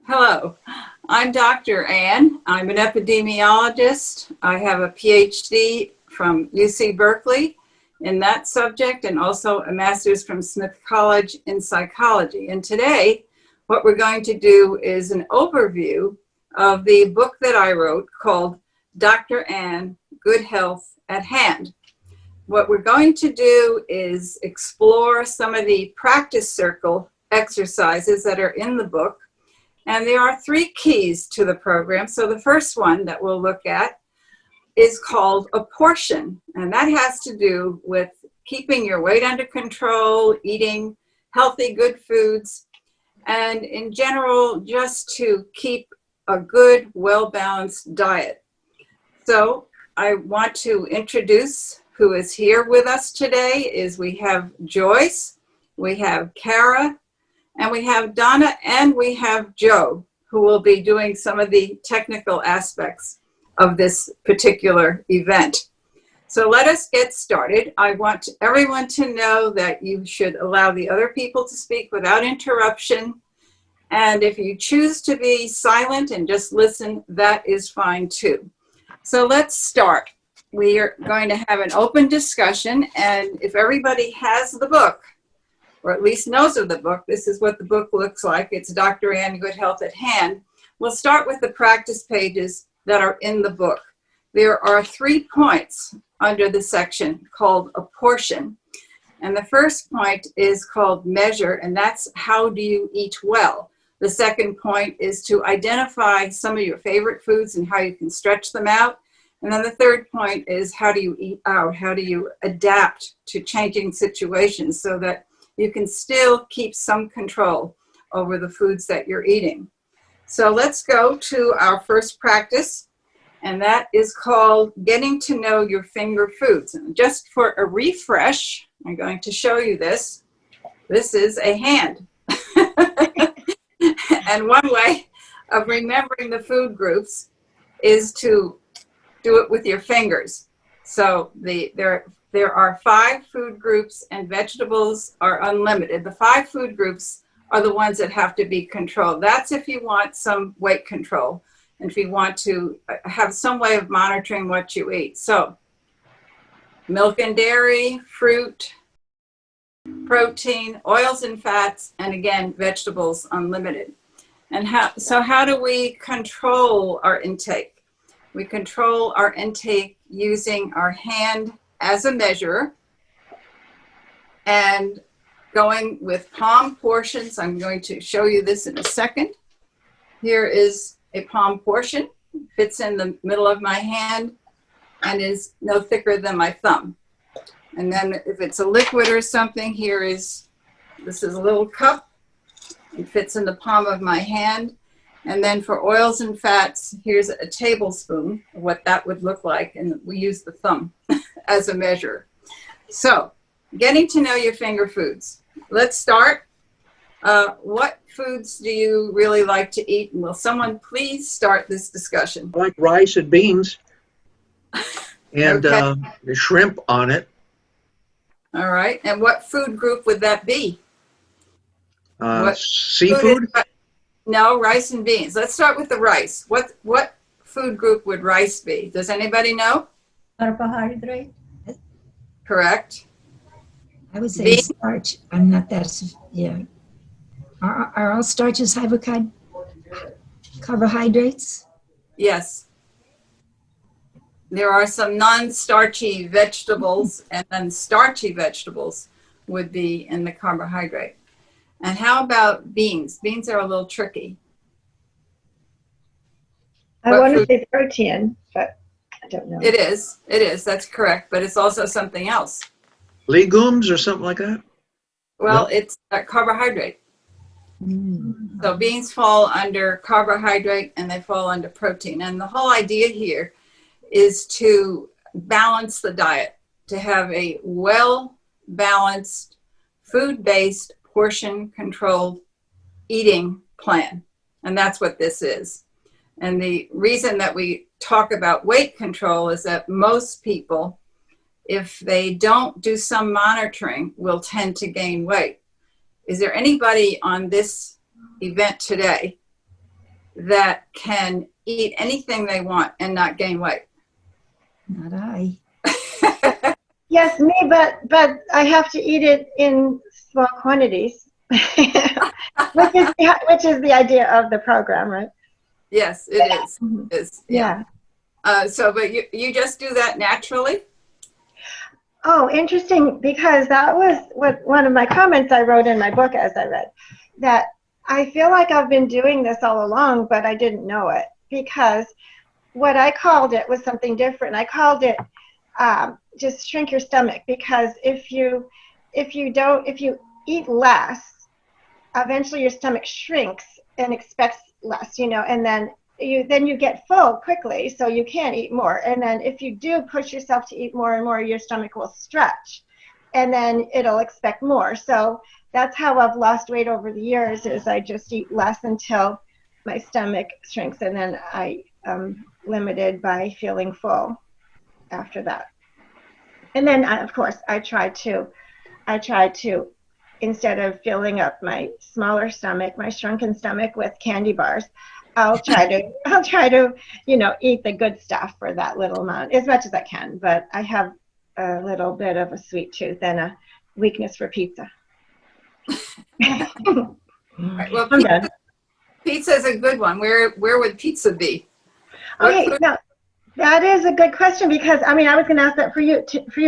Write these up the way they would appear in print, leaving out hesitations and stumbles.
Hello, I'm Dr. Ann. I'm an epidemiologist. I have a PhD from UC Berkeley in that subject and also a master's from Smith College in psychology. And today, what we're going to do is an overview of the book that I wrote called Dr. Ann, Good Health at Hand. What we're going to do is explore some of the practice circle exercises that are in the book. And there are three keys to the program. So the first one that we'll look at is called APPORTION. And that has to do with keeping your weight under control, eating healthy, good foods, and in general, just to keep a good, well-balanced diet. So I want to introduce who is here with us today. We have Joyce, we have Kara, and we have Donna, and we have Joe, who will be doing some of the technical aspects of this particular event. So let us get started. I want everyone to know that you should allow the other people to speak without interruption. And if you choose to be silent and just listen, that is fine too. So let's start. We are going to have an open discussion, and if everybody has the book, or at least knows of the book, this is what the book looks like. It's Dr. Ann, Good Health at Hand. We'll start with the practice pages that are in the book. There are 3 points under the section called APPORTION. And the first point is called measure, and that's how do you eat well. The second point is to identify some of your favorite foods and how you can stretch them out. And then the third point is how do you eat out? How do you adapt to changing situations so that you can still keep some control over the foods that you're eating. So let's go to our first practice, and that is called getting to know your finger foods. And just for a refresh, I'm going to show you this. This is a hand. And one way of remembering the food groups is to do it with your fingers. So there are 5 food groups, and vegetables are unlimited. The 5 food groups are the ones that have to be controlled. That's if you want some weight control and if you want to have some way of monitoring what you eat. So milk and dairy, fruit, protein, oils and fats, and again, vegetables unlimited. And how do we control our intake? We control our intake using our hand as a measure and going with palm portions. I'm going to show you this in a second. Here is a palm portion, fits in the middle of my hand and is no thicker than my thumb. And then if it's a liquid or something, this is a little cup. It fits in the palm of my hand. And then for oils and fats, here's a tablespoon of what that would look like. And we use the thumb as a measure. So getting to know your finger foods. Let's start. What foods do you really like to eat? And will someone please start this discussion? I like rice and beans and Okay. the shrimp on it. All right. And what food group would that be? What Seafood? No, rice and beans. Let's start with the rice. What food group would rice be? Does anybody know? Carbohydrate. Correct. I would say Beans? starch. I'm not that, yeah. Are all starches carbohydrates? Yes. There are some non-starchy vegetables, and then starchy vegetables would be in the carbohydrate. And how about beans? Beans are a little tricky. I want to say protein, but I don't know. It is, that's correct, but it's also something else. Legumes or something like that? Well, No. it's a carbohydrate. Mm. So beans fall under carbohydrate and they fall under protein. And the whole idea here is to balance the diet, to have a well-balanced, food-based, portion-controlled eating plan. And that's what this is. And the reason that we talk about weight control is that most people, if they don't do some monitoring, will tend to gain weight. Is there anybody on this event today that can eat anything they want and not gain weight? Not I. Yes, me, but I have to eat it in small quantities, which is the idea of the program, right? Yes, it is. Mhm. It's, Yeah. but you just do that naturally? Oh, interesting, because that was what one of my comments I wrote in my book as I read, that I feel like I've been doing this all along, but I didn't know it, because what I called it was something different. I called it just shrink your stomach, because if you eat less, eventually your stomach shrinks and expects less, and then you get full quickly, so you can't eat more. And then if you do push yourself to eat more and more, your stomach will stretch, and then it'll expect more. So that's how I've lost weight over the years, is I just eat less until my stomach shrinks, and then I limited by feeling full after that. And then of course I try to instead of filling up my smaller stomach, my shrunken stomach, with candy bars, I'll try to eat the good stuff for that little amount, as much as I can. But I have a little bit of a sweet tooth and a weakness for pizza. Right, well, I'm done. pizza is a good one. Where would pizza be? What Okay, food? now that is a good question, because I was going to ask that for you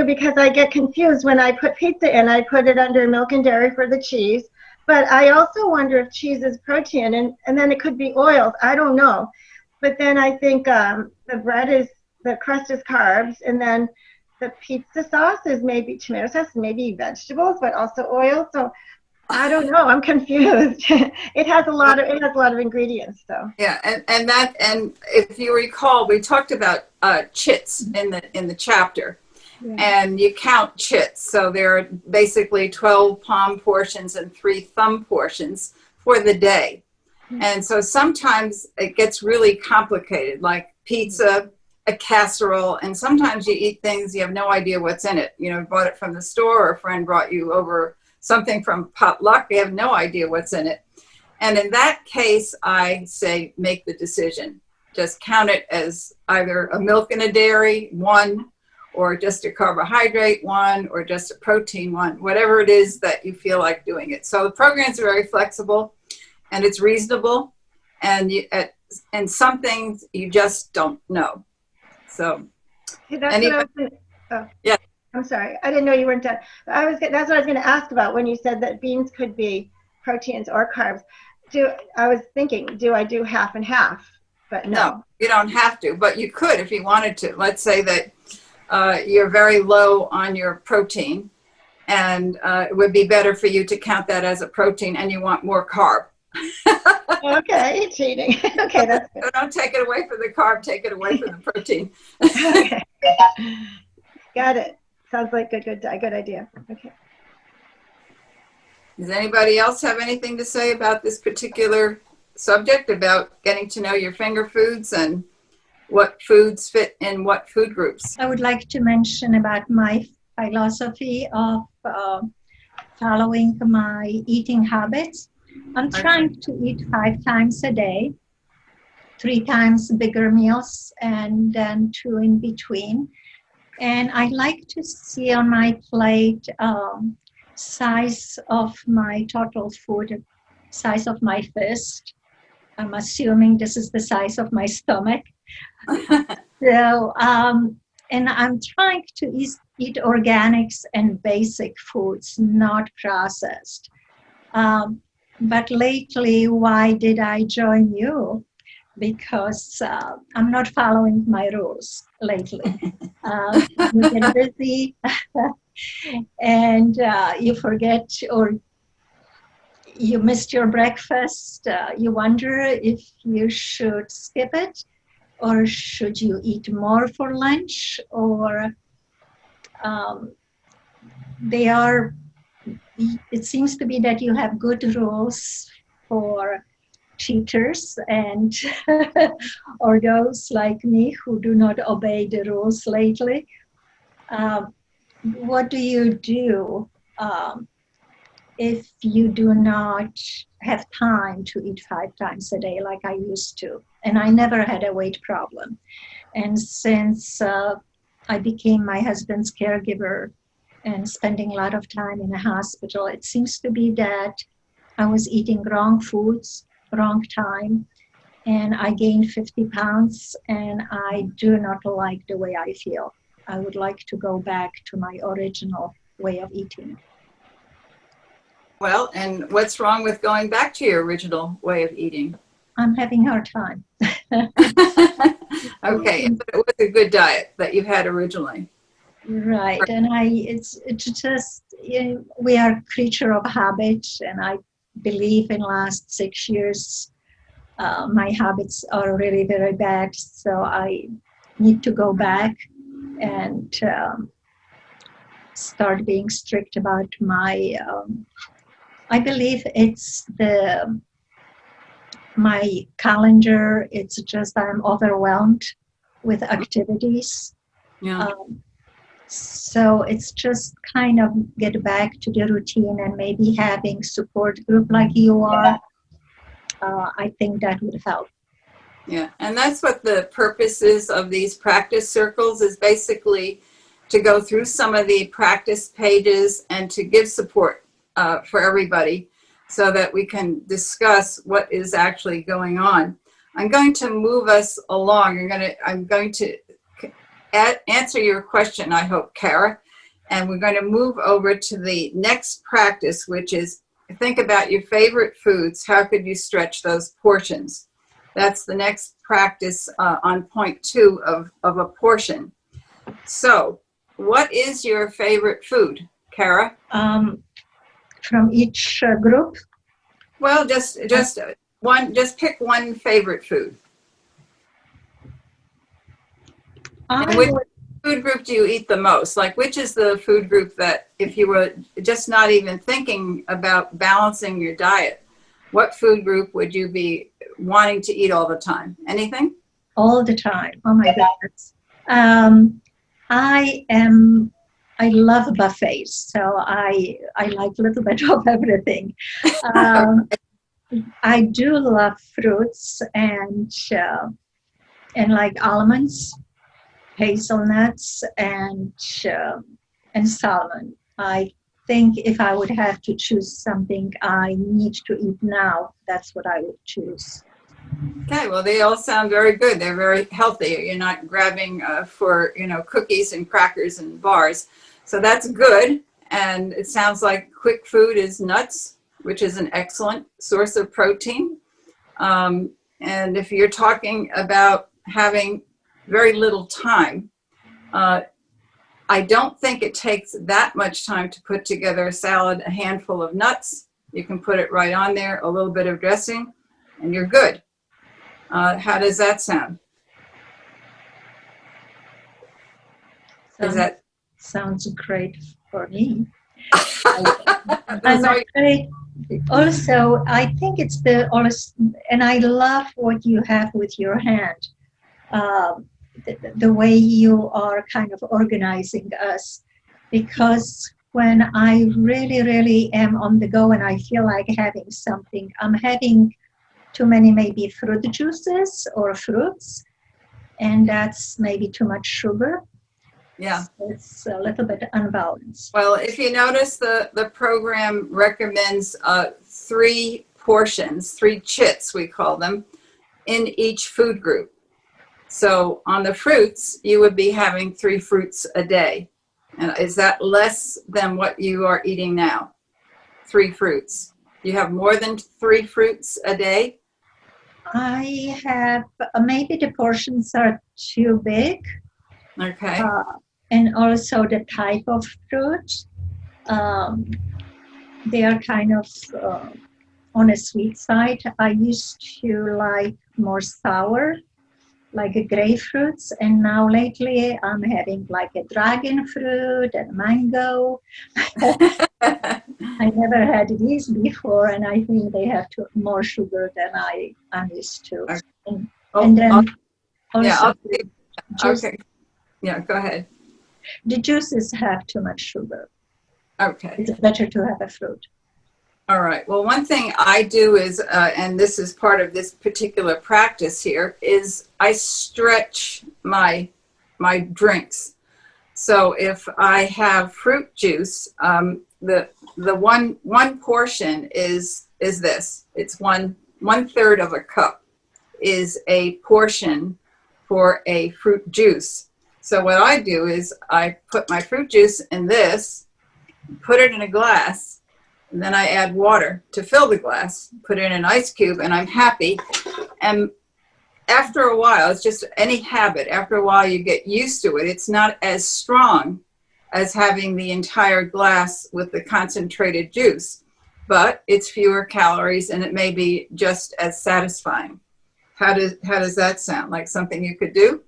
because I get confused when I put pizza in. I put it under milk and dairy for the cheese, but I also wonder if cheese is protein, and then it could be oils. I don't know, but then I think the crust is carbs, and then the pizza sauce is maybe tomato sauce, maybe vegetables, but also oil. So I don't know. I'm confused. It has a lot of ingredients, though. Yeah, and if you recall, we talked about chits in the chapter, Yeah. and you count chits. So there are basically 12 palm portions and 3 thumb portions for the day. And so sometimes it gets really complicated, like pizza, a casserole, and sometimes you eat things you have no idea what's in it. Bought it from the store, or a friend brought you over something from potluck. You have no idea what's in it. And in that case, I say make the decision. Just count it as either a milk and a dairy, 1, or just a carbohydrate, 1, or just a protein, 1, whatever it is that you feel like doing it. So the programs are very flexible, and it's reasonable, and some things you just don't know. So See, that's what I was going to, oh, yeah. I'm sorry. I didn't know you weren't done. That's what I was going to ask about when you said that beans could be proteins or carbs. I was thinking, do I do half and half? But no. You don't have to, but you could if you wanted to. Let's say that you're very low on your protein, and it would be better for you to count that as a protein, and you want more carb. Okay, cheating. Okay, that's good. So don't take it away from the carb, take it away from the protein. Okay. Got it. Sounds like a good idea. Okay. Does anybody else have anything to say about this particular subject, about getting to know your finger foods and what foods fit in what food groups? I would like to mention about my philosophy of following my eating habits. I'm trying to eat 5 times a day, 3 times bigger meals, and then 2 in between. And I like to see on my plate size of my total food, size of my fist. I'm assuming this is the size of my stomach. So, and I'm trying to eat organics and basic foods, not processed. But lately, why did I join you? Because I'm not following my rules lately. You get busy and you forget, or you missed your breakfast. You wonder if you should skip it, or should you eat more for lunch, or it seems to be that you have good rules for cheaters and or those like me who do not obey the rules lately. What do you do if you do not have time to eat 5 times a day like I used to. And I never had a weight problem. And since I became my husband's caregiver and spending a lot of time in a hospital, it seems to be that I was eating wrong foods, wrong time, and I gained 50 pounds, and I do not like the way I feel. I would like to go back to my original way of eating. Well, and what's wrong with going back to your original way of eating? I'm having a hard time. Okay, but it was a good diet that you had originally. Right, and it's just, we are creature of habit, and I believe in last 6 years, my habits are really very bad, so I need to go back and start being strict about my, I believe it's my calendar, it's just I'm overwhelmed with activities. Yeah. So it's just kind of get back to the routine, and maybe having support group like you are. I think that would help. Yeah, and that's what the purpose is of these practice circles, is basically to go through some of the practice pages and to give support for everybody so that we can discuss what is actually going on. I'm going to move us along. I'm going to answer your question, I hope, Kara, and we're going to move over to the next practice, which is think about your favorite foods. How could you stretch those portions? That's the next practice on point 2 of apportion. So, what is your favorite food, Kara? From each group? Well, just pick one favorite food. And which food group do you eat the most? Like, which is the food group that, if you were just not even thinking about balancing your diet, what food group would you be wanting to eat all the time? Anything? All the time. Oh my goodness. I love buffets, so I like a little bit of everything. I do love fruits and like almonds, hazelnuts, and salmon. I think if I would have to choose something I need to eat now, that's what I would choose. Okay, well, they all sound very good. They're very healthy. You're not grabbing for, cookies and crackers and bars. So that's good. And it sounds like quick food is nuts, which is an excellent source of protein. And if you're talking about having very little time, I don't think it takes that much time to put together a salad, a handful of nuts. You can put it right on there, a little bit of dressing, and you're good. How does that sound? Sounds great for me. Also, I think it's and I love what you have with your hand. The way you are kind of organizing us, because when I really, really am on the go and I feel like having something, I'm having too many maybe fruit juices or fruits, and that's maybe too much sugar. Yeah. So it's a little bit unbalanced. Well, if you notice, the program recommends 3 portions, 3 chits, we call them, in each food group. So on the fruits, you would be having 3 fruits a day. And is that less than what you are eating now? 3 fruits. You have more than 3 fruits a day? I have, maybe the portions are too big. Okay. And also the type of fruit. They are kind of on a sweet side. I used to like more sour, like grapefruits, and now lately I'm having like a dragon fruit and mango. I never had these before, and I think they have more sugar than I'm used to. Okay. And then yeah, juice, okay. Yeah, go ahead. the juices have too much sugar. Okay. It's better to have a fruit. All right. Well, one thing I do is, and this is part of this particular practice here, is I stretch my drinks. So if I have fruit juice, the one portion is this. It's one third of a cup is a portion for a fruit juice. So what I do is I put my fruit juice in this, put it in a glass, and then I add water to fill the glass, put in an ice cube, and I'm happy. And after a while, it's just any habit. After a while, you get used to it. It's not as strong as having the entire glass with the concentrated juice, but it's fewer calories and it may be just as satisfying. How does that sound? Like something you could do?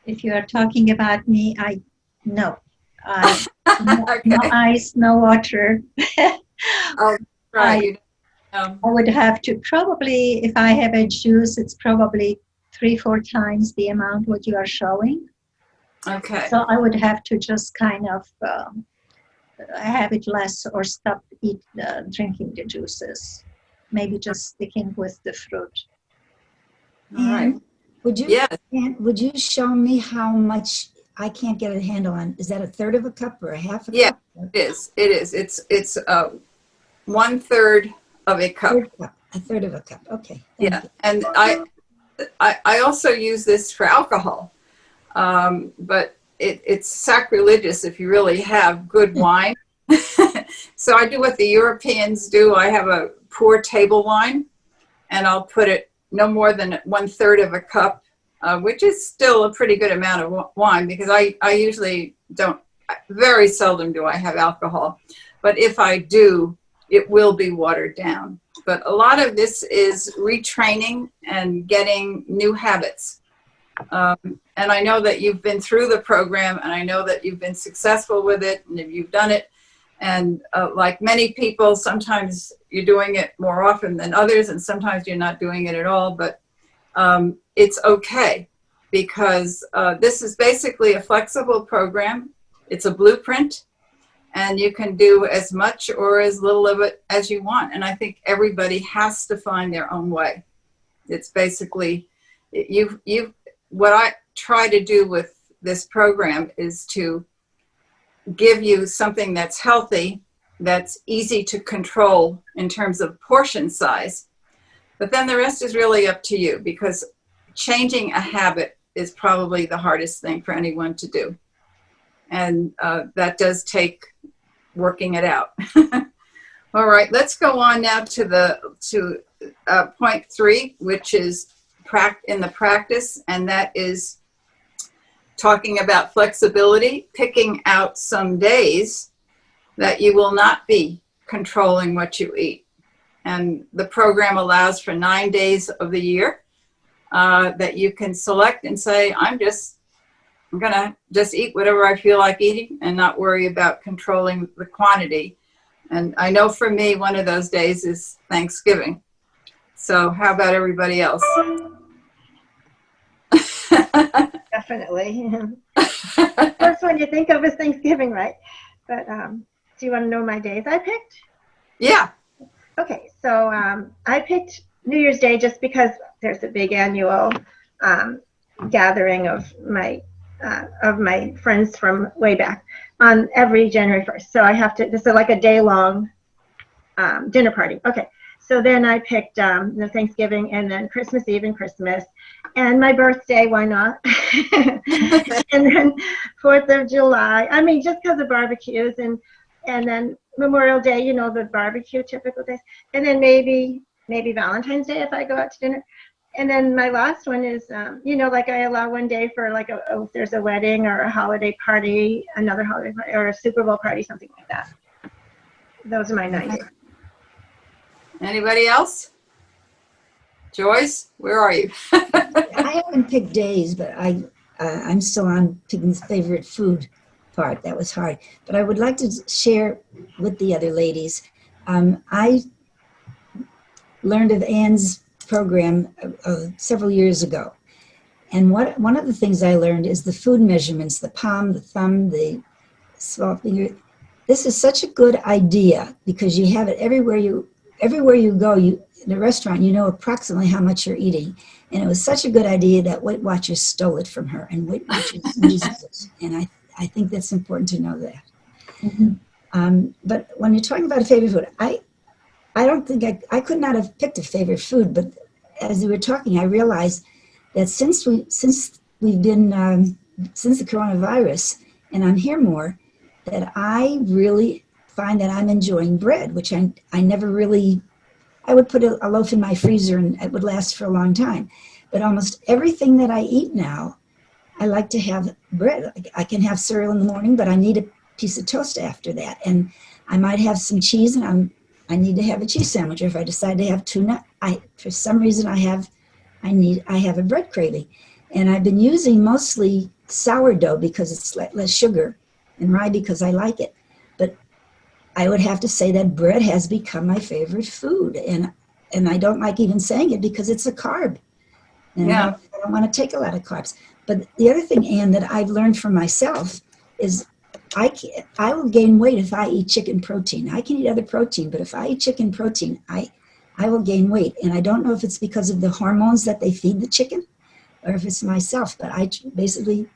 If you are talking about me, no. No, Okay. no ice, no water. Oh, right. I would have to probably, if I have a juice, it's probably 3-4 times the amount what you are showing. Okay. So I would have to just kind of have it less or stop drinking the juices. Maybe just sticking with the fruit. All right. And would you, Yes. would you show me how much? I can't get a handle on. Is that a third of a cup or a half a Yeah, cup? it is. It is. It's 1/3 of a cup. A third of a cup. Okay. Thank Yeah, you. and I also use this for alcohol, but it's sacrilegious if you really have good wine. So I do what the Europeans do. I have a poor table wine, and I'll put it no more than 1/3 of a cup, which is still a pretty good amount of wine because I usually don't, very seldom do I have alcohol. But if I do, it will be watered down. But a lot of this is retraining and getting new habits. And I know that you've been through the program and I know that you've been successful with it and if you've done it. And like many people, sometimes you're doing it more often than others and sometimes you're not doing it at all. But it's okay because this is basically a flexible program. It's a blueprint. And you can do as much or as little of it as you want. And I think everybody has to find their own way. It's basically, what I try to do with this program is to give you something that's healthy, that's easy to control in terms of portion size. But then the rest is really up to you because changing a habit is probably the hardest thing for anyone to do. And that does take working it out. All right, let's go on now to point 3, which is in the practice, and that is talking about flexibility, picking out some days that you will not be controlling what you eat. And the program allows for 9 days of the year that you can select and say, I'm gonna just eat whatever I feel like eating and not worry about controlling the quantity. And I know for me, one of those days is Thanksgiving. So how about everybody else? Definitely. First one you think of is Thanksgiving, right? But do you want to know my days I picked? Yeah. Okay, so I picked New Year's Day just because there's a big annual gathering of my friends from way back on every January 1st. So I have to, this is like a day-long dinner party. Okay, so then I picked the Thanksgiving and then Christmas Eve and Christmas and my birthday, why not? And then 4th of July. I mean, just because of barbecues and then Memorial Day, you know, the barbecue typical days. And then maybe Valentine's Day if I go out to dinner. And then my last one is, you know, like I allow one day for like if there's a wedding or a holiday party, another holiday party, or a Super Bowl party, something like that. Those are my 9 days. Anybody else? Joyce, where are you? I haven't picked days, but I'm still on picking favorite food part. That was hard. But I would like to share with the other ladies. I learned of Anne's program several years ago. And one of the things I learned is the food measurements, the palm, the thumb, the small finger. this is such a good idea because you have it everywhere you go. You in a restaurant, you know approximately how much you're eating, and it was such a good idea that Weight Watchers stole it from her, and Weight Watchers uses it, and I think that's important to know that. But when you're talking about a favorite food, I don't think I could not have picked a favorite food, but as we were talking, I realized that since the coronavirus, and I'm here more, that I really find that I'm enjoying bread, which I never really, I would put a loaf in my freezer and it would last for a long time. But almost everything that I eat now, I like to have bread. I can have cereal in the morning, but I need a piece of toast after that. And I might have some cheese and I need to have a cheese sandwich. Or if I decide to have tuna, for some reason I have a bread craving. And I've been using mostly sourdough because it's less sugar, and rye because I like it. But I would have to say that bread has become my favorite food. And I don't like even saying it because it's a carb. And Yeah. I don't want to take a lot of carbs. But the other thing, Anne, that I've learned for myself is I will gain weight if I eat chicken protein. I can eat other protein, but if I eat chicken protein, I will gain weight. And I don't know if it's because of the hormones that they feed the chicken or if it's myself, but I basically...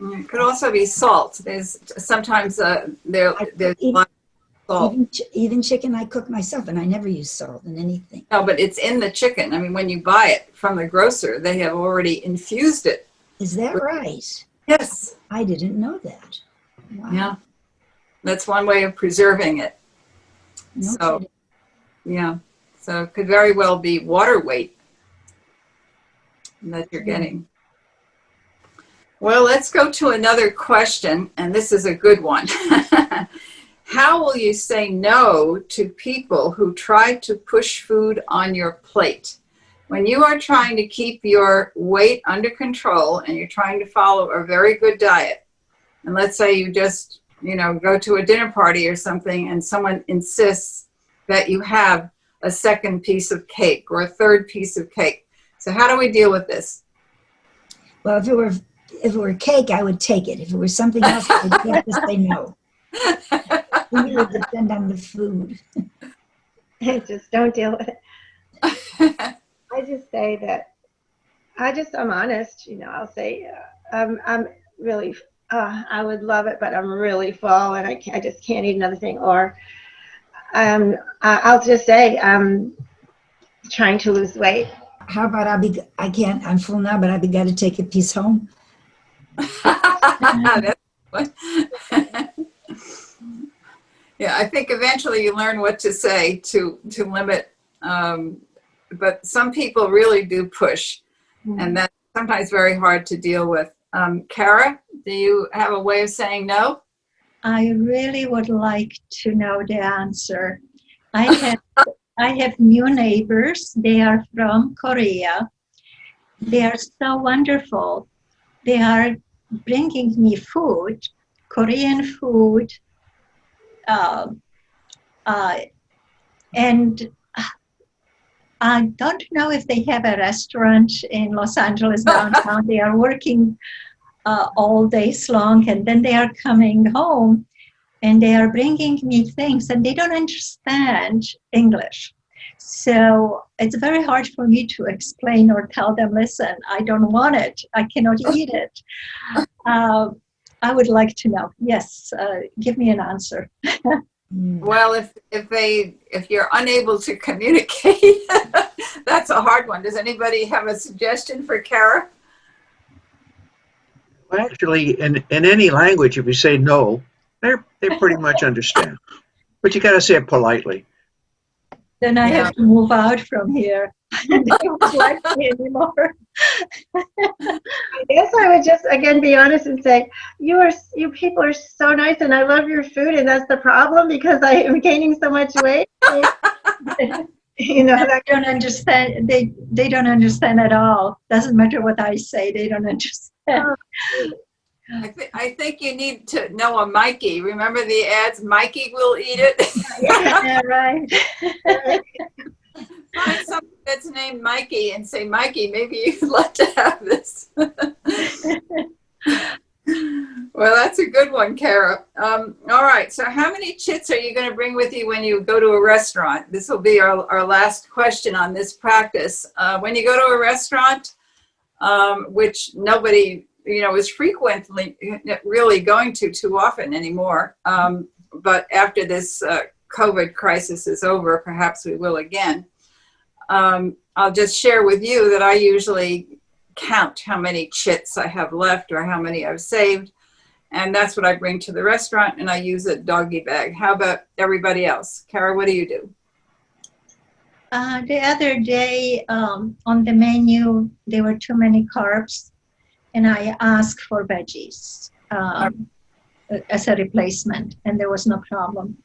It could also be salt. There's sometimes there's a lot of salt. Even chicken I cook myself, and I never use salt in anything. No, but it's in the chicken. I mean, when you buy it from the grocer, they have already infused it. Is that right? Yes. I didn't know that. Wow. Yeah. That's one way of preserving it. No So, kidding. yeah. So it could very well be water weight that you're getting. Well, let's go to another question, and this is a good one. How will you say no to people who try to push food on your plate? When you are trying to keep your weight under control and you're trying to follow a very good diet, and let's say you just, go to a dinner party or something and someone insists that you have a second piece of cake or a third piece of cake. So how do we deal with this? Well, if it were cake, I would take it. If it were something else, I would have to say no. It really depend on the food. Just don't deal with it. I just say that I'm honest. I'll say I'm really I would love it, but I'm really full and I just can't eat another thing. Or I'll just say I'm trying to lose weight. How about I'm full now, but I've got to take a piece home. That's what. Yeah, I think eventually you learn what to say to limit, but some people really do push, and that's sometimes very hard to deal with. Kara, do you have a way of saying no? I really would like to know the answer. I have new neighbors. They are from Korea. They are so wonderful. They are bringing me food, Korean food, and I don't know if they have a restaurant in Los Angeles downtown. They are working all days long, and then they are coming home and they are bringing me things, and they don't understand English. So it's very hard for me to explain or tell them, listen, I don't want it. I cannot eat it. I would like to know. Yes, give me an answer. Well, if you're unable to communicate, that's a hard one. Does anybody have a suggestion for Kara? Well, actually, in any language, if you say no, they pretty much understand. But you got to say it politely. Then I have to move out from here. They don't like me anymore. I guess I would just again be honest and say, you people are so nice and I love your food, and that's the problem because I am gaining so much weight. That They don't understand. They don't understand at all. Doesn't matter what I say, they don't understand. I think you need to know a Mikey. Remember the ads? Mikey will eat it. Yeah, right. Find something that's named Mikey and say, Mikey, maybe you'd like to have this. Well, that's a good one, Kara. All right. So how many chits are you going to bring with you when you go to a restaurant? This will be our last question on this practice. When you go to a restaurant, which nobody, is frequently really going to too often anymore. But after this COVID crisis is over, perhaps we will again. I'll just share with you that I usually count how many chits I have left or how many I've saved. And that's what I bring to the restaurant, and I use a doggy bag. How about everybody else? Kara, what do you do? The other day on the menu, there were too many carbs, and I asked for veggies as a replacement, and there was no problem.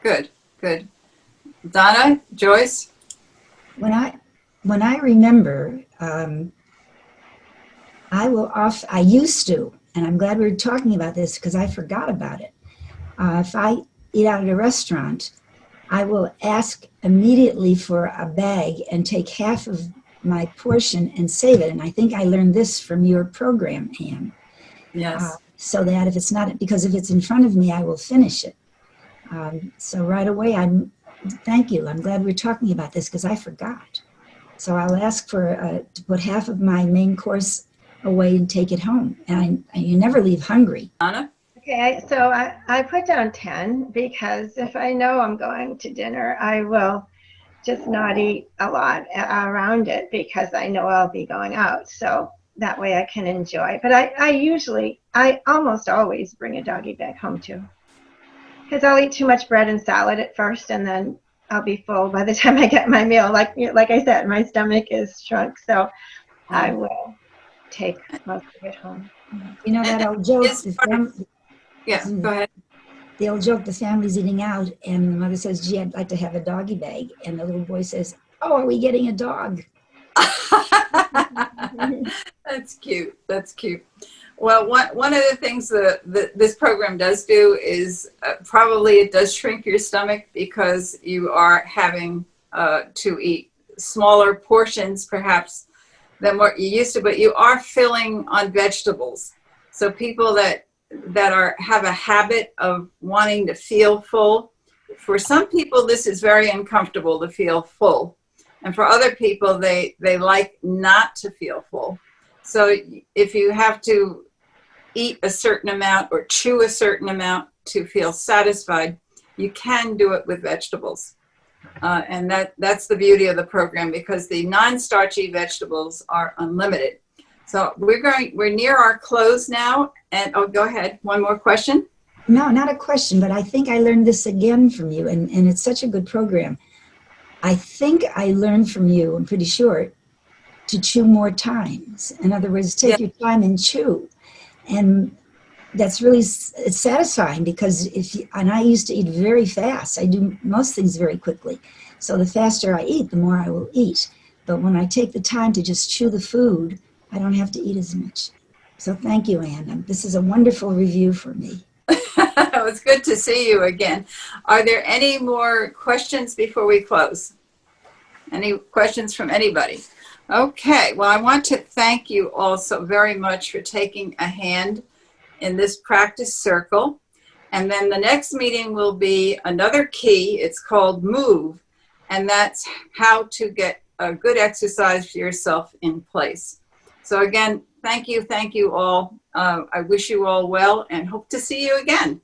Good, good. Donna, Joyce? When I remember, I used to, and I'm glad we're talking about this because I forgot about it. If I eat out at a restaurant, I will ask immediately for a bag and take half of my portion and save it. And I think I learned this from your program, Anne. Yes. So that if it's not, because if it's in front of me, I will finish it. So right away, thank you. I'm glad we're talking about this because I forgot. So I'll ask for to put half of my main course away and take it home. And you never leave hungry. Donna? Okay, so I put down 10 because if I know I'm going to dinner, I will just not eat a lot around it because I know I'll be going out. So that way I can enjoy. But I almost always bring a doggy bag home too. Because I'll eat too much bread and salad at first and then I'll be full by the time I get my meal. Like I said, my stomach is shrunk. So I will take most of it home. You know that old joke, Yeah, go ahead. the old joke, the family's eating out and the mother says, gee, I'd like to have a doggy bag. And the little boy says, oh, are we getting a dog? That's cute. That's cute. Well, one of the things that this program does do is probably it does shrink your stomach because you are having to eat smaller portions perhaps than what you used to, but you are filling on vegetables. So people that have a habit of wanting to feel full, for some people this is very uncomfortable to feel full. And for other people, they like not to feel full. So if you have to eat a certain amount or chew a certain amount to feel satisfied, you can do it with vegetables. And that's the beauty of the program because the non-starchy vegetables are unlimited. So we're near our close now. And go ahead. One more question. No, not a question, but I think I learned this again from you, and it's such a good program. I think I learned from you, I'm pretty sure, to chew more times. In other words, take your time and chew. And that's really, it's satisfying because and I used to eat very fast. I do most things very quickly. So the faster I eat, the more I will eat. But when I take the time to just chew the food, I don't have to eat as much. So thank you, Anne. This is a wonderful review for me. It was good to see you again. Are there any more questions before we close? Any questions from anybody? Okay, well, I want to thank you all so very much for taking a hand in this practice circle. And then the next meeting will be another key. It's called Move. And that's how to get a good exercise for yourself in place. So again, thank you all. I wish you all well and hope to see you again.